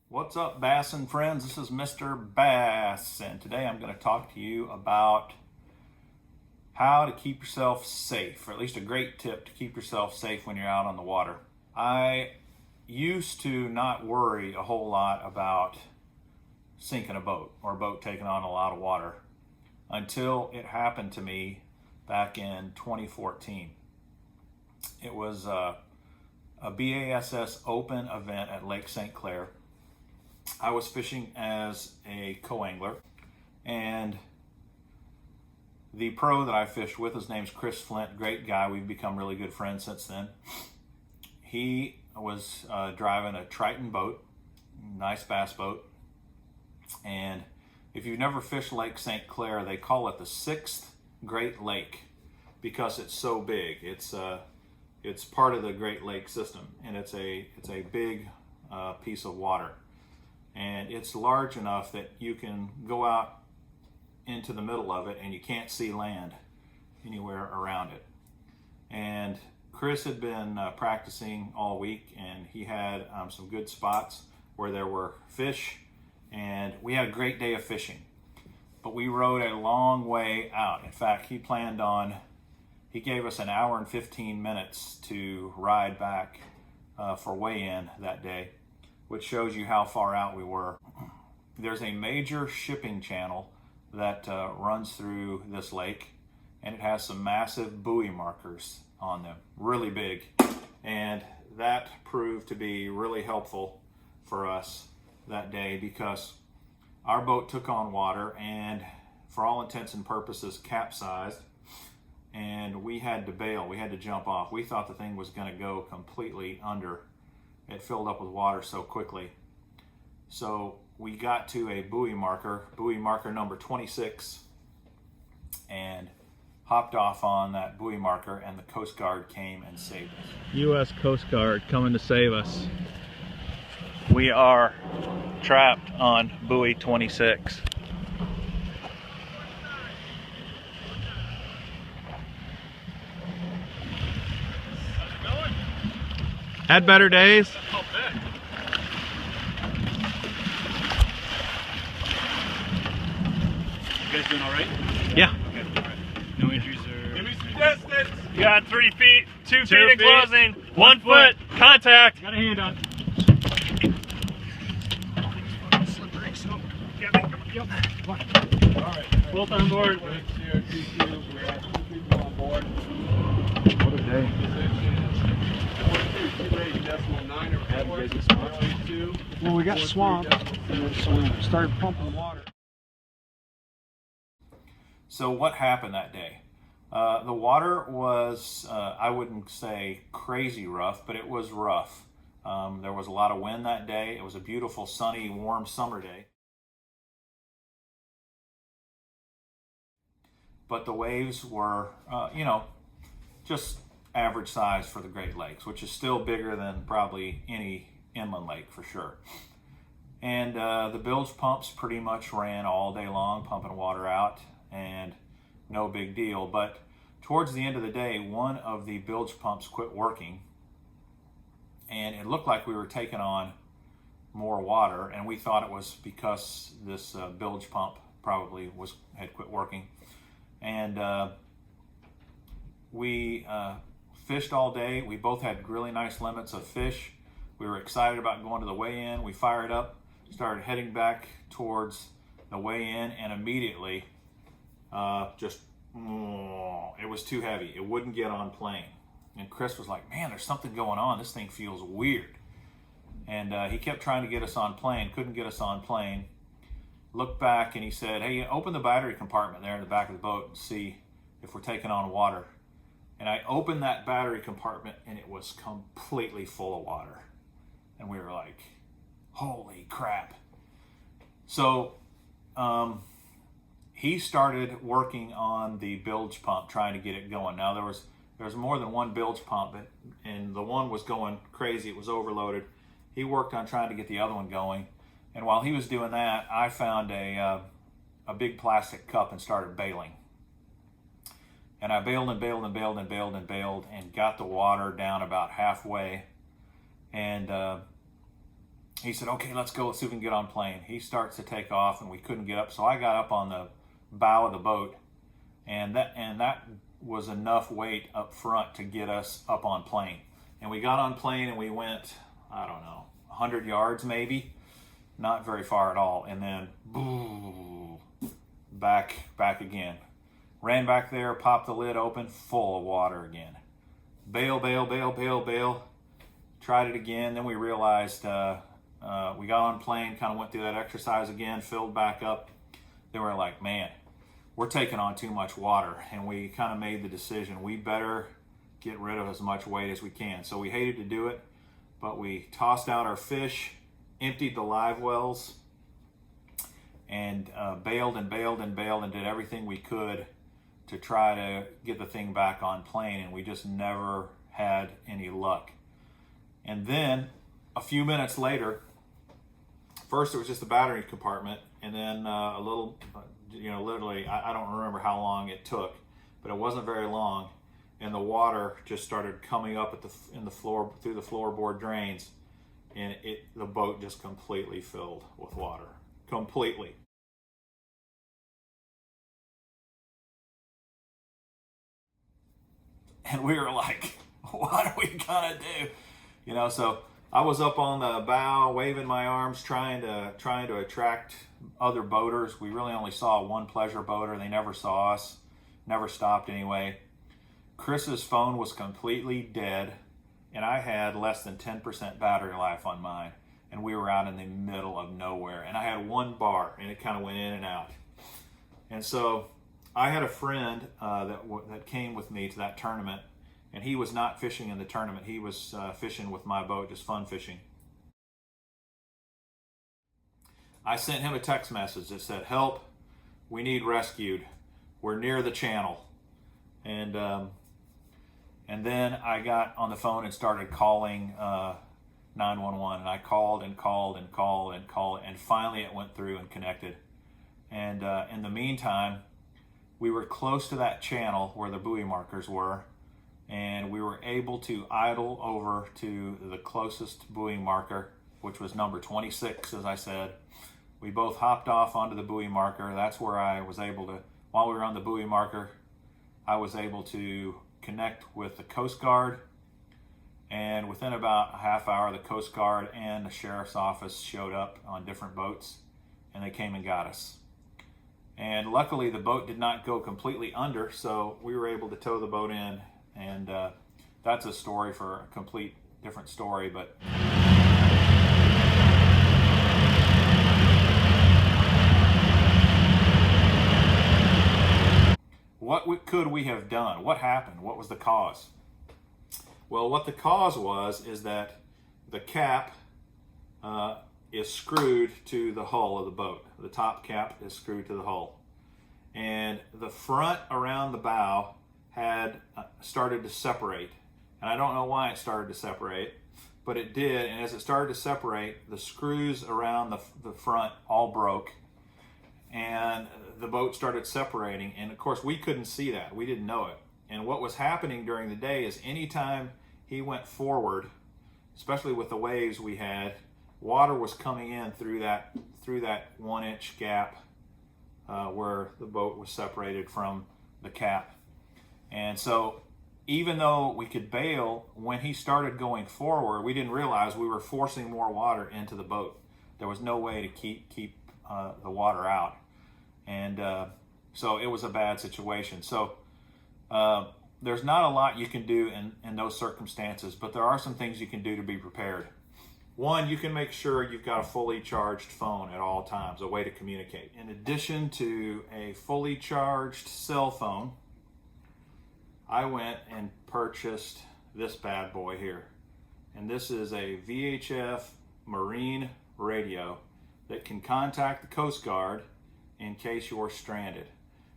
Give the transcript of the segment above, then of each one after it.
What's up, Bass and friends? This is Mr. Bass, and today I'm going to talk to you about how to keep yourself safe, or at least a great tip to keep yourself safe when you're out on the water. I used to not worry a whole lot about sinking a boat or a boat taking on a lot of water until it happened to me back in 2014. It was a BASS Open event at Lake St Clair. I was fishing as a co-angler, and the pro that I fished with, his name's Flint, great guy. We've become really good friends since then. He was driving a Triton boat, nice bass boat, and if you've never fished Lake St Clair, they call it the sixth Great Lake because it's so big. It's part of the Great Lake system, and it's a big piece of water. And it's large enough that you can go out into the middle of it and you can't see land anywhere around it. And Chris had been practicing all week, and he had some good spots where there were fish, and we had a great day of fishing. But we rode a long way out. In fact, he gave us an hour and 15 minutes to ride back for weigh-in that day, which shows you how far out we were. There's a major shipping channel that runs through this lake, and it has some massive buoy markers on them, really big. And that proved to be really helpful for us that day because our boat took on water and, for all intents and purposes, capsized, and we had to bail. We had to jump off. We thought the thing was going to go completely under. It filled up with water so quickly. So we got to a buoy marker number 26, and hopped off on that buoy marker, and the Coast Guard came and saved us. U.S. Coast Guard coming to save us. We are trapped on buoy 26. Had better days. You guys doing all right? Yeah. Okay, all right. No injuries or... Give me some distance. You got 3 feet, 2 feet in closing, 1 foot, contact. Got a hand on. Slippery, so. Yep. All right. Both on board. We have 2 people on board. What a day. 42.9 Well, we got swamped, so we started pumping water. So what happened that day? The water was, I wouldn't say crazy rough, but it was rough. There was a lot of wind that day. It was a beautiful, sunny, warm summer day. But the waves were, just average size for the Great Lakes, which is still bigger than probably any inland lake for sure. And the bilge pumps pretty much ran all day long, pumping water out, and no big deal. But towards the end of the day, one of the bilge pumps quit working, and it looked like we were taking on more water, and we thought it was because this bilge pump probably had quit working. And we fished all day. We both had really nice limits of fish. We were excited about going to the weigh-in. We fired up, started heading back towards the weigh-in, and immediately it was too heavy. It wouldn't get on plane. And Chris was like, man, there's something going on. This thing feels weird. And he kept trying to get us on plane, couldn't get us on plane. Looked back and he said, hey, open the battery compartment there in the back of the boat and see if we're taking on water. And I opened that battery compartment, and it was completely full of water. And we were like, holy crap. So he started working on the bilge pump, trying to get it going. Now there was more than one bilge pump, and the one was going crazy. It was overloaded. He worked on trying to get the other one going. And while he was doing that, I found a big plastic cup and started bailing. And I bailed and bailed and bailed and bailed and bailed and got the water down about halfway. And he said, okay, let's go. Let's see if we can get on plane. He starts to take off, and we couldn't get up. So I got up on the bow of the boat, and that was enough weight up front to get us up on plane. And we got on plane, and we went, I don't know, 100 yards maybe, not very far at all. And then boom, back again. Ran back there, popped the lid open, full of water again. Bail, bail, bail, bail, bail. Tried it again. Then we realized we got on plane, kind of went through that exercise again, filled back up. Then we were like, man, we're taking on too much water. And we kind of made the decision, we better get rid of as much weight as we can. So we hated to do it, but we tossed out our fish, emptied the live wells, and bailed and bailed and bailed and did everything we could to try to get the thing back on plane, and we just never had any luck. And then a few minutes later, first it was just the battery compartment, and then a little, literally, I don't remember how long it took, but it wasn't very long, and the water just started coming up through the floorboard drains, and the boat just completely filled with water, completely. And we were like, what are we gonna do? So I was up on the bow, waving my arms, trying to attract other boaters. We really only saw one pleasure boater. They never saw us, never stopped anyway. Chris's phone was completely dead, and I had less than 10% battery life on mine. And we were out in the middle of nowhere. And I had one bar, and it kind of went in and out. And so I had a friend that came with me to that tournament, and he was not fishing in the tournament. He was fishing with my boat, just fun fishing. I sent him a text message that said, help, we need rescued. We're near the channel. And then I got on the phone and started calling 911, and I called and called and called and called, and finally it went through and connected. And in the meantime, we were close to that channel where the buoy markers were, and we were able to idle over to the closest buoy marker, which was number 26, as I said. We both hopped off onto the buoy marker. That's where I was able to, while we were on the buoy marker, I was able to connect with the Coast Guard, and within about a half hour, the Coast Guard and the Sheriff's Office showed up on different boats, and they came and got us. And luckily, the boat did not go completely under, so we were able to tow the boat in. And that's a story for a complete different story. But what could we have done? What happened? What was the cause? Well, what the cause was is that the cap is screwed to the hull of the boat. The top cap is screwed to the hull. And the front around the bow had started to separate. And I don't know why it started to separate, but it did. And as it started to separate, the screws around the front all broke, and the boat started separating. And of course, we couldn't see that. We didn't know it. And what was happening during the day is anytime he went forward, especially with the waves we had, water was coming in through that 1-inch gap where the boat was separated from the cap. And so even though we could bail, when he started going forward, we didn't realize we were forcing more water into the boat. There was no way to keep the water out. And so it was a bad situation. So there's not a lot you can do in those circumstances, but there are some things you can do to be prepared. One, you can make sure you've got a fully charged phone at all times, a way to communicate. In addition to a fully charged cell phone, I went and purchased this bad boy here. And this is a VHF marine radio that can contact the Coast Guard in case you're stranded,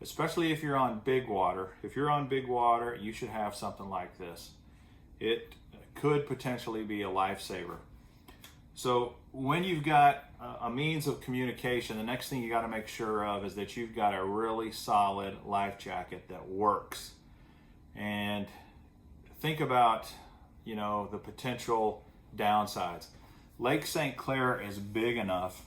especially if you're on big water. If you're on big water, you should have something like this. It could potentially be a lifesaver. So when you've got a means of communication, the next thing you got to make sure of is that you've got a really solid life jacket that works. And think about, the potential downsides. Lake St. Clair is big enough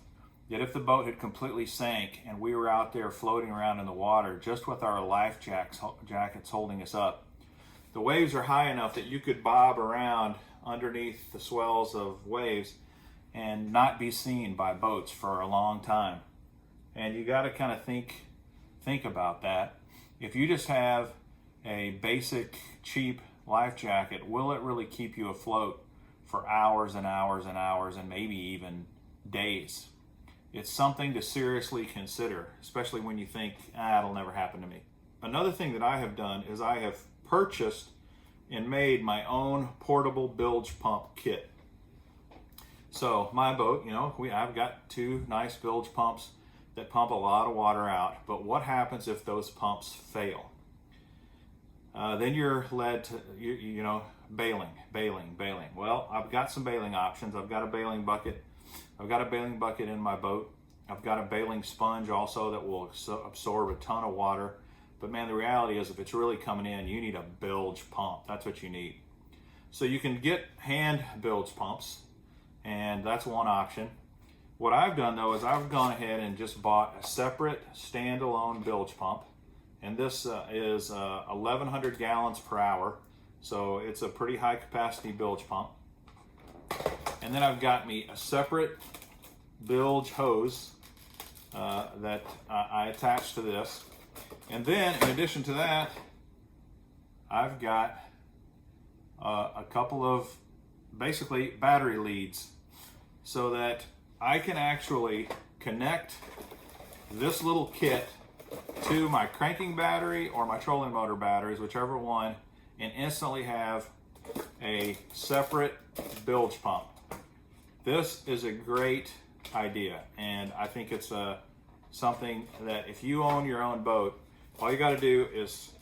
that if the boat had completely sank and we were out there floating around in the water just with our life jackets holding us up, the waves are high enough that you could bob around underneath the swells of waves and not be seen by boats for a long time. And you got to kind of think about that. If you just have a basic cheap life jacket, will it really keep you afloat for hours and hours and hours and maybe even days? It's something to seriously consider, especially when you think, it'll never happen to me. Another thing that I have done is I have purchased and made my own portable bilge pump kit. So my boat, I've got 2 nice bilge pumps that pump a lot of water out. But what happens if those pumps fail? Then you're led to, bailing. Well, I've got some bailing options. I've got a bailing bucket. I've got a bailing bucket in my boat. I've got a bailing sponge also that will absorb a ton of water. But man, the reality is if it's really coming in, you need a bilge pump. That's what you need. So you can get hand bilge pumps, and that's one option. What I've done though is I've gone ahead and just bought a separate standalone bilge pump. And this is 1,100 gallons per hour. So it's a pretty high capacity bilge pump. And then I've got me a separate bilge hose that I attach to this. And then in addition to that, I've got a couple of basically battery leads so that I can actually connect this little kit to my cranking battery or my trolling motor batteries, whichever one, and instantly have a separate bilge pump. This is a great idea, and I think it's something that if you own your own boat, all you got to do is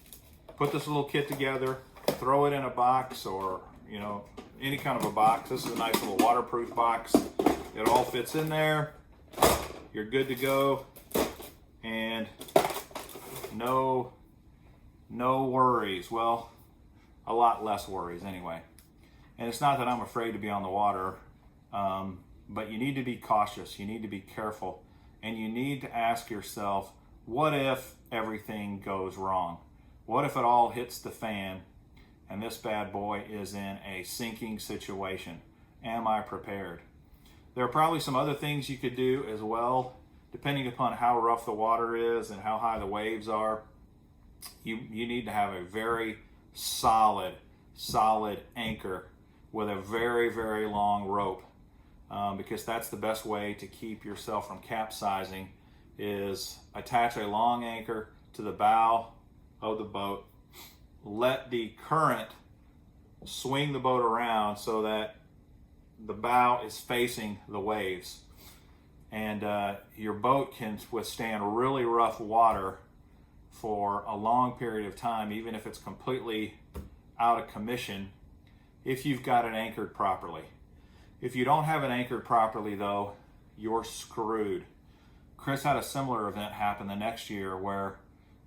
put this little kit together, throw it in a box or any kind of a box. This is a nice little waterproof box. It all fits in there. You're good to go, and no worries. Well, a lot less worries anyway. And it's not that I'm afraid to be on the water, but you need to be cautious. You need to be careful, and you need to ask yourself, what if everything goes wrong? What if it all hits the fan and this bad boy is in a sinking situation? Am I prepared? There are probably some other things you could do as well, depending upon how rough the water is and how high the waves are. You need to have a very solid anchor with a very, very long rope, because that's the best way to keep yourself from capsizing, is attach a long anchor to the bow of the boat. Let the current swing the boat around so that the bow is facing the waves, and your boat can withstand really rough water for a long period of time, even if it's completely out of commission, if you've got it anchored properly. If you don't have it anchored properly though, you're screwed. Chris had a similar event happen the next year where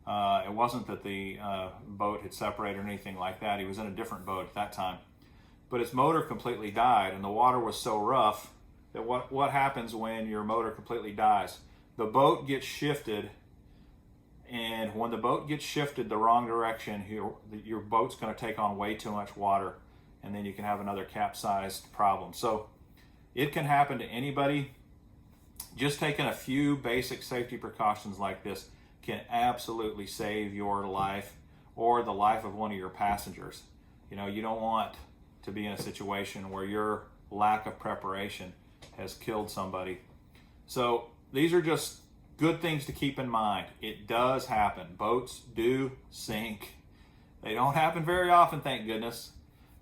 it wasn't that the boat had separated or anything like that. He was in a different boat at that time. But his motor completely died, and the water was so rough that what happens when your motor completely dies? The boat gets shifted, and when the boat gets shifted the wrong direction, your boat's going to take on way too much water, and then you can have another capsized problem. So it can happen to anybody. Just taking a few basic safety precautions like this can absolutely save your life or the life of one of your passengers. You don't want to be in a situation where your lack of preparation has killed somebody. So these are just good things to keep in mind. It does happen. Boats do sink. They don't happen very often, thank goodness,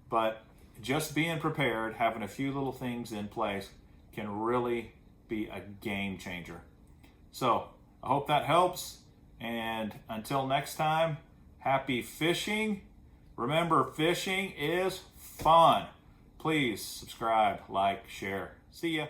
but just being prepared, having a few little things in place can really be a game changer. So I hope that helps, and until next time, happy fishing. Remember, fishing is fun. Please subscribe, like, share. See ya.